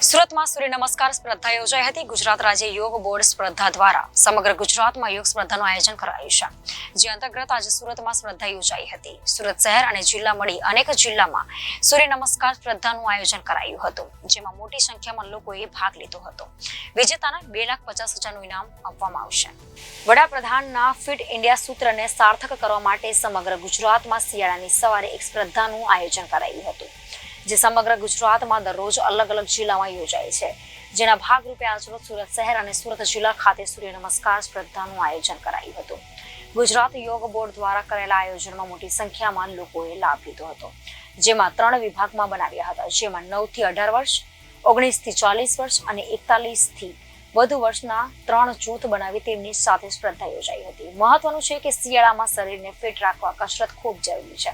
સુરતમાં સૂર્ય નમસ્કાર સ્પર્ધા યોજાઈ હતી। ગુજરાત રાજ્ય યોગ બોર્ડ સ્પર્ધા દ્વારા સમગ્ર ગુજરાતમાં યોગ સ્પર્ધાનું આયોજન કરાયું છે, જે અંતર્ગત આજે સુરતમાં સ્પર્ધા યોજાઈ હતી। સુરત શહેર અને જિલ્લા મળી અનેક જિલ્લામાં સૂર્ય નમસ્કાર સ્પર્ધાનું આયોજન કરાયું હતું, જેમાં મોટી સંખ્યામાં લોકોએ ભાગ લીધો હતો। વિજેતાને 2,50,000નું ઇનામ આપવામાં આવશે। વડાપ્રધાનના ફિટ ઇન્ડિયા સૂત્રને સાર્થક કરવા માટે સમગ્ર ગુજરાતમાં શિયાળાની સવારે એક સ્પર્ધાનું આયોજન કરાયું હતું, જે સમગ્ર ગુજરાતમાં દરરોજ અલગ અલગ જિલ્લામાં યોજાય છે। જેના ભાગરૂપે આજરોજ સુરત શહેર અને સુરત જિલ્લા ખાતે સૂર્ય નમસ્કાર સ્પર્ધાનું આયોજન કરાયું હતું। ગુજરાત યોગ બોર્ડ દ્વારા કરેલા આયોજનમાં મોટી સંખ્યામાં લોકોએ લાભ લીધો હતો, જેમાં 3 વિભાગમાં બનાવ્યા હતા, જેમાં 9 થી 18 વર્ષ, 19 થી 40 વર્ષ અને 41 થી વધુ વર્ષના 3 જૂથ બનાવી તેમની સાથે સ્પર્ધા યોજાઈ હતી। મહત્વનું છે કે શિયાળામાં શરીરને ફિટ રાખવા કસરત ખૂબ જરૂરી છે,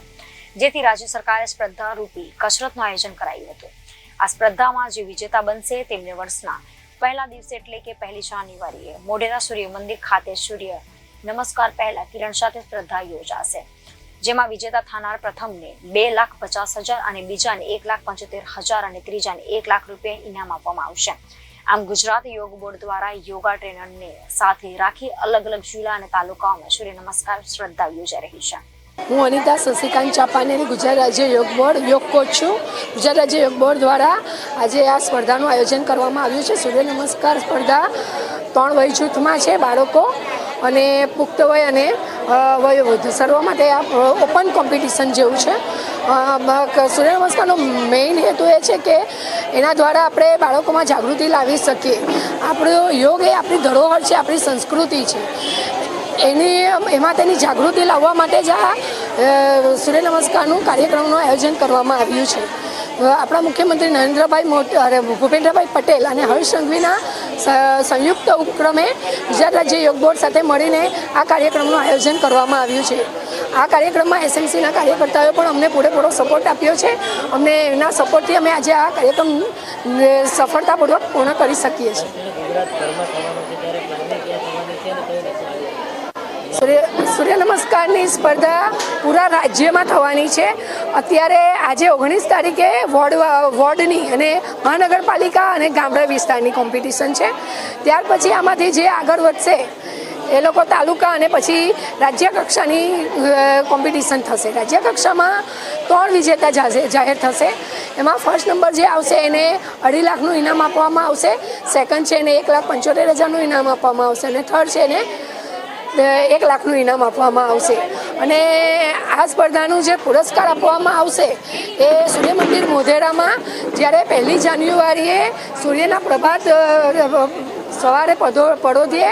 જેથી રાજ્ય સરકારે સ્પર્ધા રૂપી કસરતનું આયોજન કરાયું હતું। આ સ્પર્ધામાં જે વિજેતા બનશે તેમને વર્ષના પહેલા દિવસે એટલે કે 1 જાન્યુઆરીએ મોઢેરા સૂર્ય મંદિર ખાતે સૂર્ય નમસ્કાર પહેલા કિરણ સાથે સ્પર્ધા યોજાશે, જેમાં વિજેતા થનાર પ્રથમને 2,50,000 અને બીજાને 1,75,000 અને ત્રીજાને 1 લાખ રૂપિયા ઇનામ આપવામાં આવશે। આમ ગુજરાત યોગ બોર્ડ દ્વારા યોગા ટ્રેનરને સાથે રાખી અલગ અલગ જિલ્લા અને તાલુકાઓમાં સૂર્ય નમસ્કાર સ્પર્ધા યોજાઈ રહી છે। હું અનિતા શશિકાંત ચાપાનેરી ગુજરાત રાજ્ય યોગ બોર્ડ યોગ કોચ છું। ગુજરાત રાજ્ય યોગ બોર્ડ દ્વારા આજે આ સ્પર્ધાનું આયોજન કરવામાં આવ્યું છે। સૂર્ય નમસ્કાર સ્પર્ધા 3 વય જૂથમાં છે, બાળકો અને પુખ્ત વય અને વયોવૃદ્ધ સર્વ માટે આ ઓપન કોમ્પિટિશન જેવું છે। સૂર્ય નમસ્કારનો મેઇન હેતુ એ છે કે એના દ્વારા આપણે બાળકોમાં જાગૃતિ લાવી શકીએ। આપણો યોગ એ આપણી ધરોહર છે, આપણી સંસ્કૃતિ છે, એમાં તેની જાગૃતિ લાવવા માટે જ આ સૂર્ય નમસ્કારનું કાર્યક્રમનું આયોજન કરવામાં આવ્યું છે। આપણા મુખ્યમંત્રી નરેન્દ્રભાઈ ભૂપેન્દ્રભાઈ પટેલ અને હર્ષ સંઘવીના સંયુક્ત ઉપક્રમે ગુજરાત રાજ્ય યોગ બોર્ડ સાથે મળીને આ કાર્યક્રમનું આયોજન કરવામાં આવ્યું છે। આ કાર્યક્રમમાં એસએમસીના કાર્યકર્તાઓએ પણ અમને પૂરેપૂરો સપોર્ટ આપ્યો છે। અમને એના સપોર્ટથી અમે આજે આ કાર્યક્રમ સફળતાપૂર્વક પૂર્ણ કરી શકીએ છીએ। સૂર્ય નમસ્કારની સ્પર્ધા પૂરા રાજ્યમાં થવાની છે। અત્યારે આજે 19 તારીખે વોર્ડની અને મહાનગરપાલિકા અને ગામડા વિસ્તારની કોમ્પિટિશન છે। ત્યાર પછી આમાંથી જે આગળ વધશે એ લોકો તાલુકા અને પછી રાજ્ય કક્ષાની કોમ્પિટિશન થશે। રાજ્ય કક્ષામાં 3 વિજેતા જાહેર થશે। એમાં ફર્સ્ટ નંબર જે આવશે એને 2.5 લાખનું ઇનામ આપવામાં આવશે, સેકન્ડ છે એને 1,75,000નું ઇનામ આપવામાં આવશે અને થર્ડ છે એને 1 લાખનું ઇનામ આપવામાં આવશે। અને આ સ્પર્ધાનું જે પુરસ્કાર આપવામાં આવશે એ સૂર્ય મંદિર મોઢેરામાં જ્યારે 1 જાન્યુઆરીએ સૂર્યના પ્રભાત સવારે પડોદીએ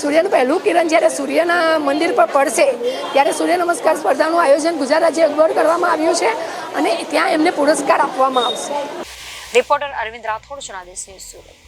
સૂર્યનું પહેલું કિરણ જ્યારે સૂર્યના મંદિર પર પડશે ત્યારે સૂર્ય નમસ્કાર સ્પર્ધાનું આયોજન ગુજરાત રાજ્ય યોગ બોર્ડ કરવામાં આવ્યું છે અને ત્યાં એમને પુરસ્કાર આપવામાં આવશે। Reporter Arvind Rathod, Janadesh news, Surat.